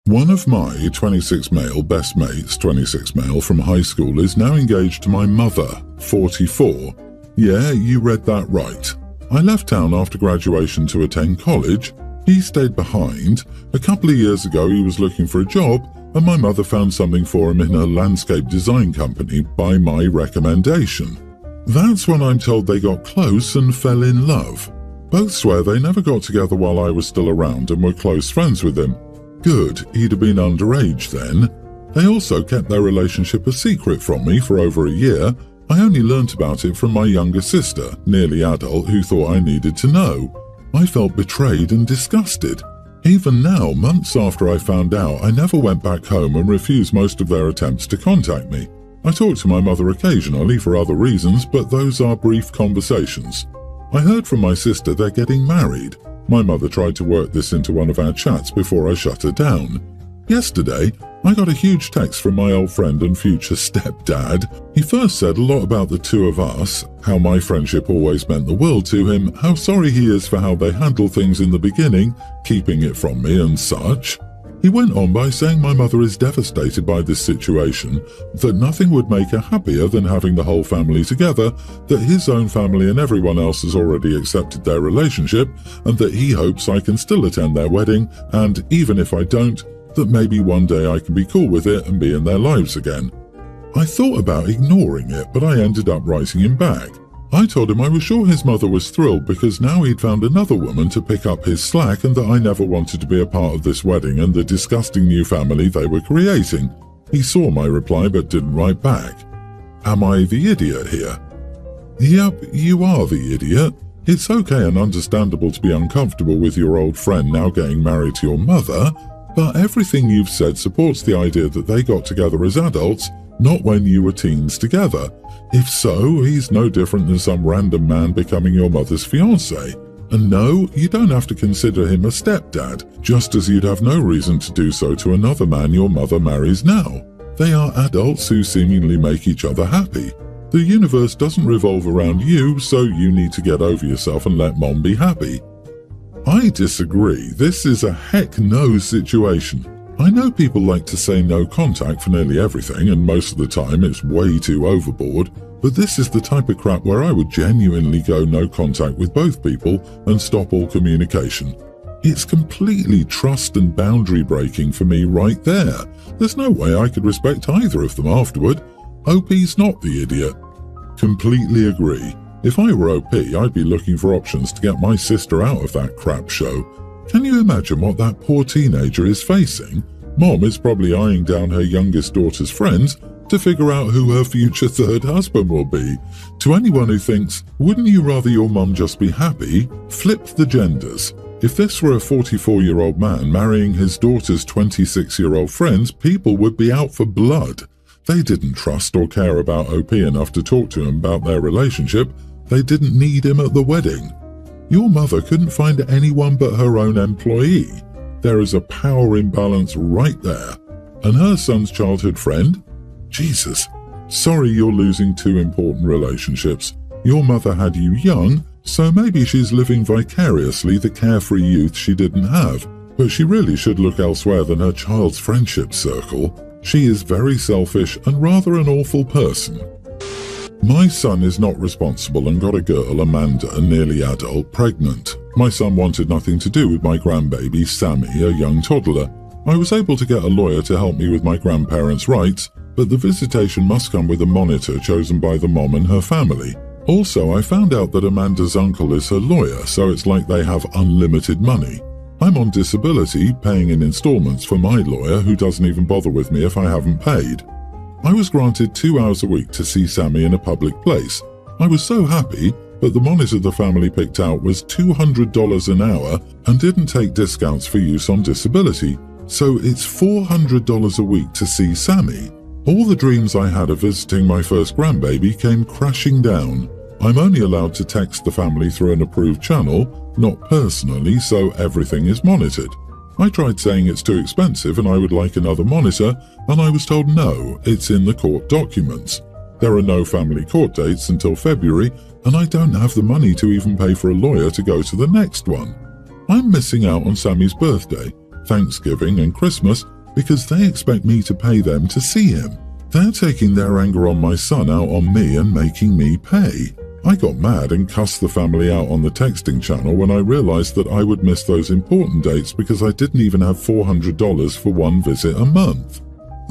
One of my 26 male best mates, 26 male from high school, is now engaged to my mother, 44. Yeah, you read that right. I left town after graduation to attend college. He stayed behind. A couple of years ago he was looking for a job, and my mother found something for him in a landscape design company by my recommendation. That's when I'm told they got close and fell in love. Both swear they never got together while I was still around and were close friends with him. Good, he'd have been underage then. They also kept their relationship a secret from me for over a year. I only learnt about it from my younger sister, nearly adult, who thought I needed to know. I felt betrayed and disgusted. Even now, months after I found out, I never went back home and refused most of their attempts to contact me. I talk to my mother occasionally for other reasons, but those are brief conversations. I heard from my sister they're getting married. My mother tried to work this into one of our chats before I shut her down. Yesterday, I got a huge text from my old friend and future stepdad. He first said a lot about the two of us, how my friendship always meant the world to him, how sorry he is for how they handled things in the beginning, keeping it from me and such. He went on by saying my mother is devastated by this situation, that nothing would make her happier than having the whole family together, that his own family and everyone else has already accepted their relationship, and that he hopes I can still attend their wedding, and even if I don't, that maybe one day I can be cool with it and be in their lives again. I thought about ignoring it, but I ended up writing him back. I told him I was sure his mother was thrilled because now he'd found another woman to pick up his slack and that I never wanted to be a part of this wedding and the disgusting new family they were creating. He saw my reply but didn't write back. Am I the idiot here? Yep, you are the idiot. It's okay and understandable to be uncomfortable with your old friend now getting married to your mother, but everything you've said supports the idea that they got together as adults, not when you were teens together. If so, he's no different than some random man becoming your mother's fiancé. And no, you don't have to consider him a stepdad, just as you'd have no reason to do so to another man your mother marries now. They are adults who seemingly make each other happy. The universe doesn't revolve around you, so you need to get over yourself and let mom be happy. I disagree. This is a heck no situation. I know people like to say no contact for nearly everything, and most of the time it's way too overboard, but this is the type of crap where I would genuinely go no contact with both people and stop all communication. It's completely trust and boundary breaking for me right there. There's no way I could respect either of them afterward. OP's not the idiot. Completely agree. If I were OP, I'd be looking for options to get my sister out of that crap show. Can you imagine what that poor teenager is facing? Mom is probably eyeing down her youngest daughter's friends to figure out who her future third husband will be. To anyone who thinks, wouldn't you rather your mom just be happy? Flip the genders. If this were a 44-year-old man marrying his daughter's 26-year-old friends, people would be out for blood. They didn't trust or care about OP enough to talk to him about their relationship. They didn't need him at the wedding. Your mother couldn't find anyone but her own employee. There is a power imbalance right there. And her son's childhood friend? Jesus. Sorry you're losing two important relationships. Your mother had you young, so maybe she's living vicariously the carefree youth she didn't have. But she really should look elsewhere than her child's friendship circle. She is very selfish and rather an awful person. My son is not responsible and got a girl, Amanda, nearly adult, pregnant. My son wanted nothing to do with my grandbaby, Sammy, a young toddler. I was able to get a lawyer to help me with my grandparents' rights, but the visitation must come with a monitor chosen by the mom and her family. Also, I found out that Amanda's uncle is her lawyer, so it's like they have unlimited money. I'm on disability, paying in installments for my lawyer, who doesn't even bother with me if I haven't paid. I was granted 2 hours a week to see Sammy in a public place. I was so happy, but the monitor the family picked out was $200 an hour and didn't take discounts for use on disability, so it's $400 a week to see Sammy. All the dreams I had of visiting my first grandbaby came crashing down. I'm only allowed to text the family through an approved channel, not personally, so everything is monitored. I tried saying it's too expensive and I would like another monitor, and I was told no, it's in the court documents. There are no family court dates until February, and I don't have the money to even pay for a lawyer to go to the next one. I'm missing out on Sammy's birthday, Thanksgiving and Christmas, because they expect me to pay them to see him. They're taking their anger on my son out on me and making me pay. I got mad and cussed the family out on the texting channel when I realized that I would miss those important dates because I didn't even have $400 for one visit a month.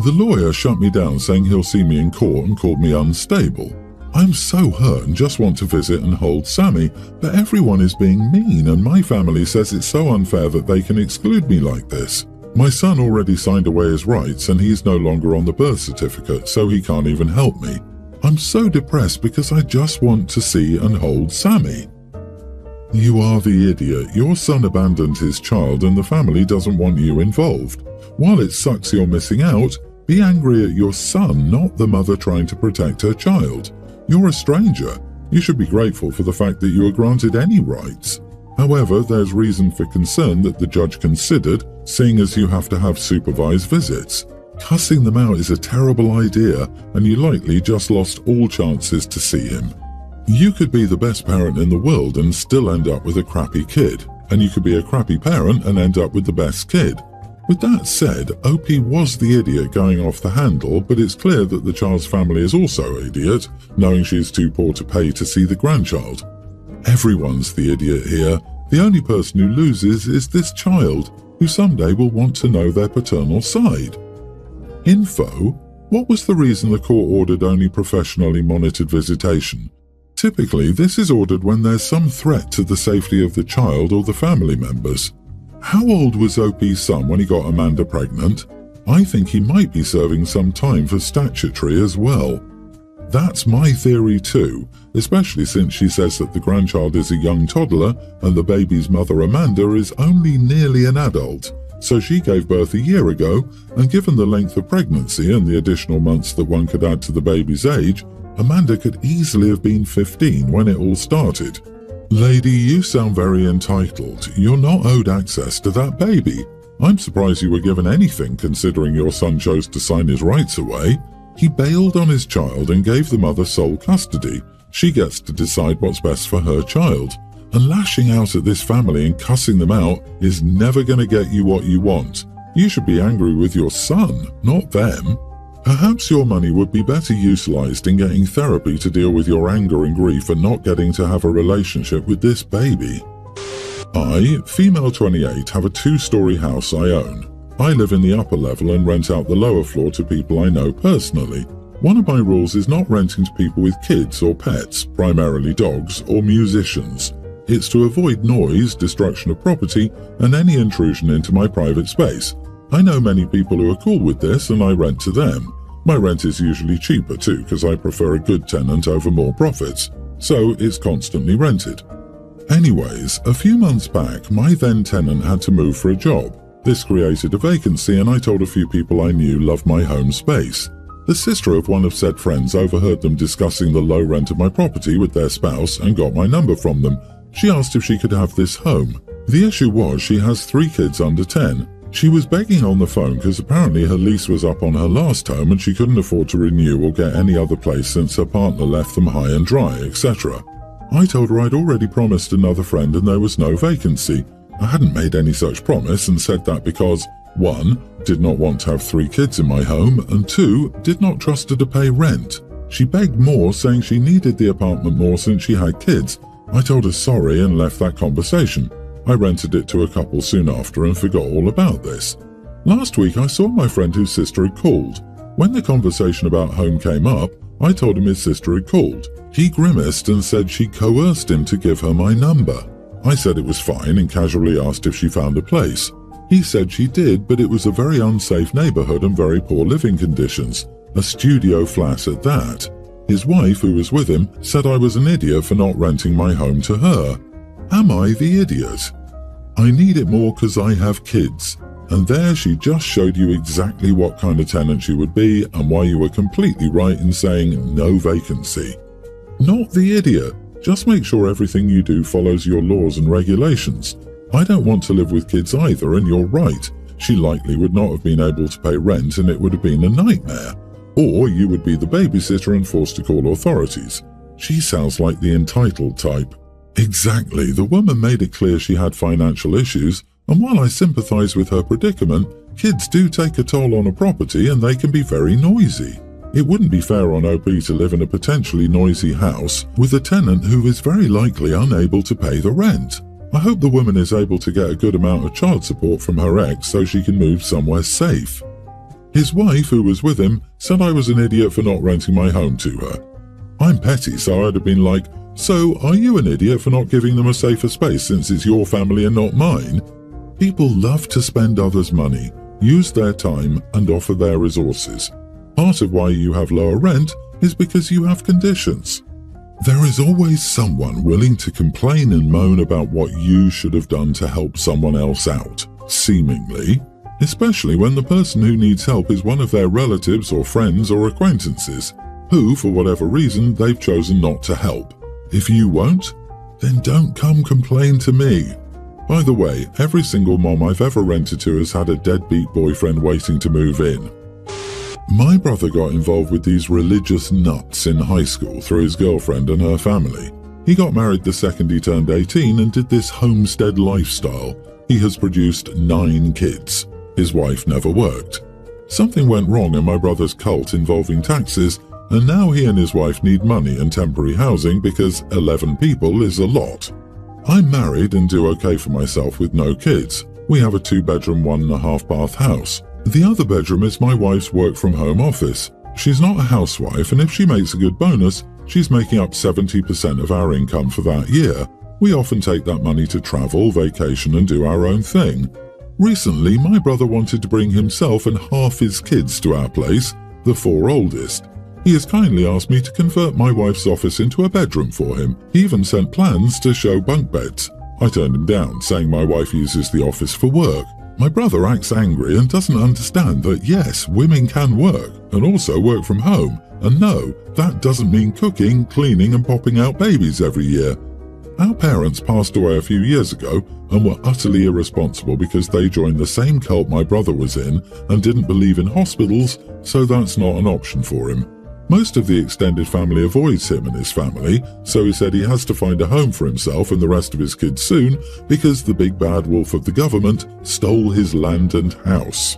The lawyer shut me down saying he'll see me in court and called me unstable. I'm so hurt and just want to visit and hold Sammy, but everyone is being mean and my family says it's so unfair that they can exclude me like this. My son already signed away his rights and he's no longer on the birth certificate, so he can't even help me. I'm so depressed because I just want to see and hold Sammy. You are the idiot. Your son abandoned his child and the family doesn't want you involved. While it sucks you're missing out, be angry at your son, not the mother trying to protect her child. You're a stranger. You should be grateful for the fact that you were granted any rights. However, there's reason for concern that the judge considered, seeing as you have to have supervised visits. Cussing them out is a terrible idea, and you likely just lost all chances to see him. You could be the best parent in the world and still end up with a crappy kid, and you could be a crappy parent and end up with the best kid. With that said, OP was the idiot going off the handle, but it's clear that the child's family is also an idiot, knowing she's too poor to pay to see the grandchild. Everyone's the idiot here. The only person who loses is this child, who someday will want to know their paternal side. Info: what was the reason the court ordered only professionally monitored visitation? Typically, this is ordered when there's some threat to the safety of the child or the family members. How old was OP's son when he got Amanda pregnant? I think he might be serving some time for statutory as well. That's my theory too, especially since she says that the grandchild is a young toddler and the baby's mother Amanda is only nearly an adult. So she gave birth a year ago, and given the length of pregnancy and the additional months that one could add to the baby's age, Amanda could easily have been 15 when it all started. Lady, you sound very entitled. You're not owed access to that baby. I'm surprised you were given anything considering your son chose to sign his rights away. He bailed on his child and gave the mother sole custody. She gets to decide what's best for her child. And lashing out at this family and cussing them out is never going to get you what you want. You should be angry with your son, not them. Perhaps your money would be better utilized in getting therapy to deal with your anger and grief and not getting to have a relationship with this baby. I, female 28, have a 2-story house I own. I live in the upper level and rent out the lower floor to people I know personally. One of my rules is not renting to people with kids or pets, primarily dogs, or musicians. It's to avoid noise, destruction of property, and any intrusion into my private space. I know many people who are cool with this and I rent to them. My rent is usually cheaper too because I prefer a good tenant over more profits, so it's constantly rented. Anyways, a few months back, my then tenant had to move for a job. This created a vacancy and I told a few people I knew loved my home space. The sister of one of said friends overheard them discussing the low rent of my property with their spouse and got my number from them. She asked if she could have this home. The issue was she has 3 kids under 10. She was begging on the phone because apparently her lease was up on her last home and she couldn't afford to renew or get any other place since her partner left them high and dry, etc. I told her I'd already promised another friend and there was no vacancy. I hadn't made any such promise and said that because 1. Did not want to have 3 kids in my home, and 2. Did not trust her to pay rent. She begged more, saying she needed the apartment more since she had kids. I told her sorry and left that conversation. I rented it to a couple soon after and forgot all about this. Last week I saw my friend whose sister had called. When the conversation about home came up, I told him his sister had called. He grimaced and said she coerced him to give her my number. I said it was fine and casually asked if she found a place. He said she did, but it was a very unsafe neighborhood and very poor living conditions. A studio flat at that. His wife, who was with him, said I was an idiot for not renting my home to her. Am I the idiot? I need it more because I have kids. And there she just showed you exactly what kind of tenant you would be and why you were completely right in saying no vacancy. Not the idiot. Just make sure everything you do follows your laws and regulations. I don't want to live with kids either, and you're right. She likely would not have been able to pay rent and it would have been a nightmare. Or you would be the babysitter and forced to call authorities. She sounds like the entitled type. Exactly, the woman made it clear she had financial issues, and while I sympathize with her predicament, Kids do take a toll on a property and they can be very noisy. It wouldn't be fair on OP to live in a potentially noisy house with a tenant who is very likely unable to pay the rent. I hope the woman is able to get a good amount of child support from her ex so she can move somewhere safe. His wife, who was with him, said I was an idiot for not renting my home to her. I'm petty, so I'd have been like, so are you an idiot for not giving them a safer space since it's your family and not mine? People love to spend others' money, use their time and offer their resources. Part of why you have lower rent is because you have conditions. There is always someone willing to complain and moan about what you should have done to help someone else out, seemingly, especially when the person who needs help is one of their relatives or friends or acquaintances, who, for whatever reason, they've chosen not to help. If you won't, then don't come complain to me. By the way, every single mom I've ever rented to has had a deadbeat boyfriend waiting to move in. My brother got involved with these religious nuts in high school through his girlfriend and her family. He got married the second he turned 18 and did this homestead lifestyle. He has produced 9 kids. His wife never worked. Something went wrong in my brother's cult involving taxes, and now he and his wife need money and temporary housing because 11 people is a lot. I'm married and do okay for myself with no kids. We have a 2-bedroom, 1.5 bath house. The other bedroom is my wife's work-from-home office. She's not a housewife, and if she makes a good bonus, she's making up 70% of our income for that year. We often take that money to travel, vacation, and do our own thing. Recently, my brother wanted to bring himself and half his kids to our place, the 4 oldest. He has kindly asked me to convert my wife's office into a bedroom for him. He even sent plans to show bunk beds. I turned him down, saying my wife uses the office for work. My brother acts angry and doesn't understand that yes, women can work and also work from home, and no, that doesn't mean cooking, cleaning and popping out babies every year. Our parents passed away a few years ago and were utterly irresponsible because they joined the same cult my brother was in and didn't believe in hospitals, so that's not an option for him. Most of the extended family avoids him and his family, so he said he has to find a home for himself and the rest of his kids soon because the big bad wolf of the government stole his land and house.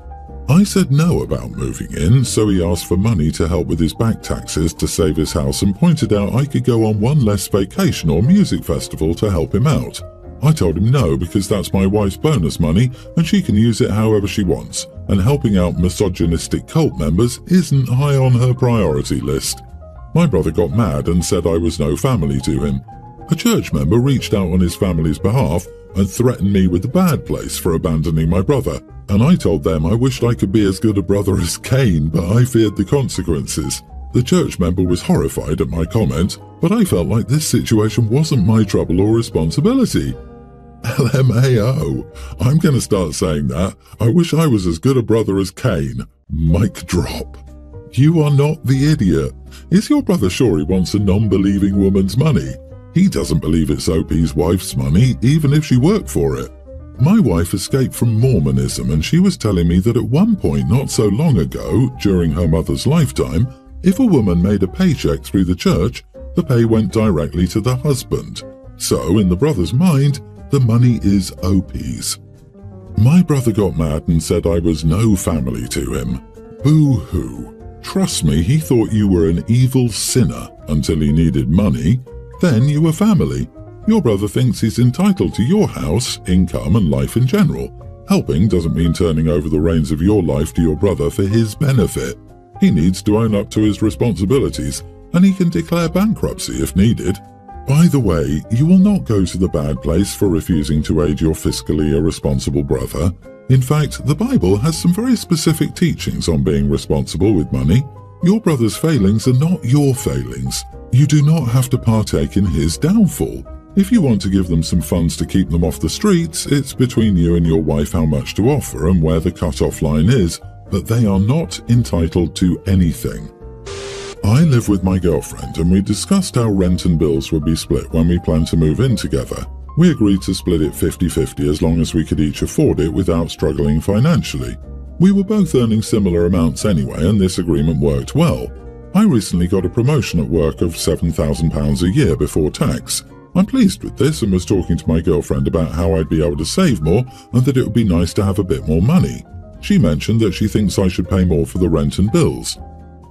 I said no about moving in, so he asked for money to help with his back taxes to save his house and pointed out I could go on one less vacation or music festival to help him out. I told him no because that's my wife's bonus money and she can use it however she wants, and helping out misogynistic cult members isn't high on her priority list. My brother got mad and said I was no family to him. A church member reached out on his family's behalf and threatened me with the bad place for abandoning my brother, and I told them I wished I could be as good a brother as Cain, but I feared the consequences. The church member was horrified at my comment, but I felt like this situation wasn't my trouble or responsibility. LMAO. I'm going to start saying that. I wish I was as good a brother as Cain. Mic drop. You are not the idiot. Is your brother sure he wants a non-believing woman's money? He doesn't believe it's OP's wife's money, even if she worked for it. My wife escaped from Mormonism, and she was telling me that at one point not so long ago, during her mother's lifetime, if a woman made a paycheck through the church, the pay went directly to the husband. So, in the brother's mind, the money is OP's. My brother got mad and said I was no family to him. Boo-hoo. Trust me, he thought you were an evil sinner until he needed money. Then you were family. Your brother thinks he's entitled to your house, income and life in general. Helping doesn't mean turning over the reins of your life to your brother for his benefit. He needs to own up to his responsibilities, and he can declare bankruptcy if needed. By the way, you will not go to the bad place for refusing to aid your fiscally irresponsible brother. In fact, the Bible has some very specific teachings on being responsible with money. Your brother's failings are not your failings. You do not have to partake in his downfall. If you want to give them some funds to keep them off the streets, it's between you and your wife how much to offer and where the cut-off line is, but they are not entitled to anything. I live with my girlfriend and we discussed how rent and bills would be split when we planned to move in together. We agreed to split it 50-50 as long as we could each afford it without struggling financially. We were both earning similar amounts anyway, and this agreement worked well. I recently got a promotion at work of £7,000 a year before tax. I'm pleased with this and was talking to my girlfriend about how I'd be able to save more and that it would be nice to have a bit more money. She mentioned that she thinks I should pay more for the rent and bills.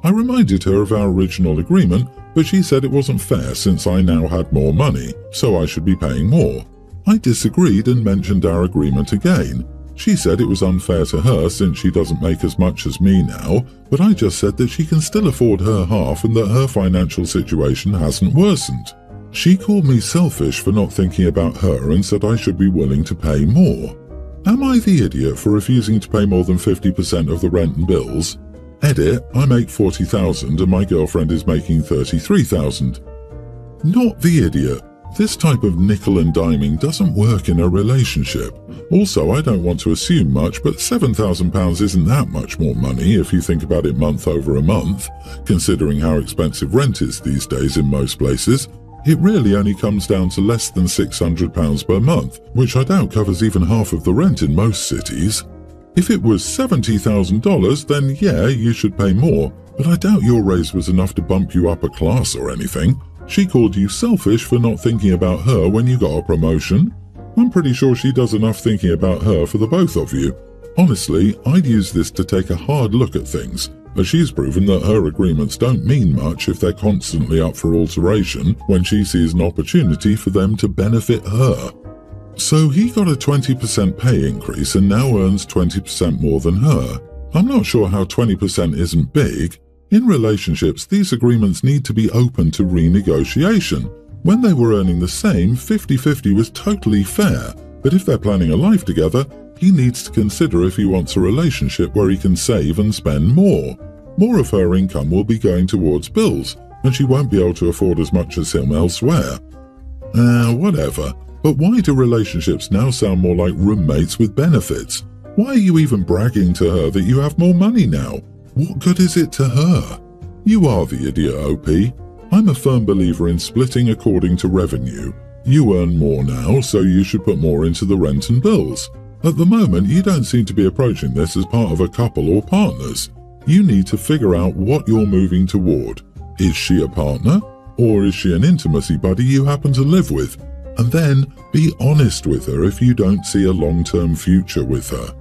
I reminded her of our original agreement, but she said it wasn't fair since I now had more money, so I should be paying more. I disagreed and mentioned our agreement again. She said it was unfair to her since she doesn't make as much as me now, but I just said that she can still afford her half and that her financial situation hasn't worsened. She called me selfish for not thinking about her and said I should be willing to pay more. Am I the idiot for refusing to pay more than 50% of the rent and bills? Edit, I make $40,000 and my girlfriend is making $33,000. Not the idiot. This type of nickel and diming doesn't work in a relationship. Also, I don't want to assume much, but £7,000 isn't that much more money if you think about it month over a month, considering how expensive rent is these days in most places. It really only comes down to less than £600 per month, which I doubt covers even half of the rent in most cities. If it was $70,000, then yeah, you should pay more, but I doubt your raise was enough to bump you up a class or anything. She called you selfish for not thinking about her when you got a promotion. I'm pretty sure she does enough thinking about her for the both of you. Honestly, I'd use this to take a hard look at things, as she's proven that her agreements don't mean much if they're constantly up for alteration when she sees an opportunity for them to benefit her. So he got a 20% pay increase and now earns 20% more than her. I'm not sure how 20% isn't big. In relationships, these agreements need to be open to renegotiation. When they were earning the same, 50-50 was totally fair, but if they're planning a life together, he needs to consider if he wants a relationship where he can save and spend more. More of her income will be going towards bills, and she won't be able to afford as much as him elsewhere. Whatever. But why do relationships now sound more like roommates with benefits? Why are you even bragging to her that you have more money now? What good is it to her? You are the idiot, OP. I'm a firm believer in splitting according to revenue. You earn more now, so you should put more into the rent and bills. At the moment, you don't seem to be approaching this as part of a couple or partners. You need to figure out what you're moving toward. Is she a partner? Or is she an intimacy buddy you happen to live with? And then be honest with her if you don't see a long-term future with her.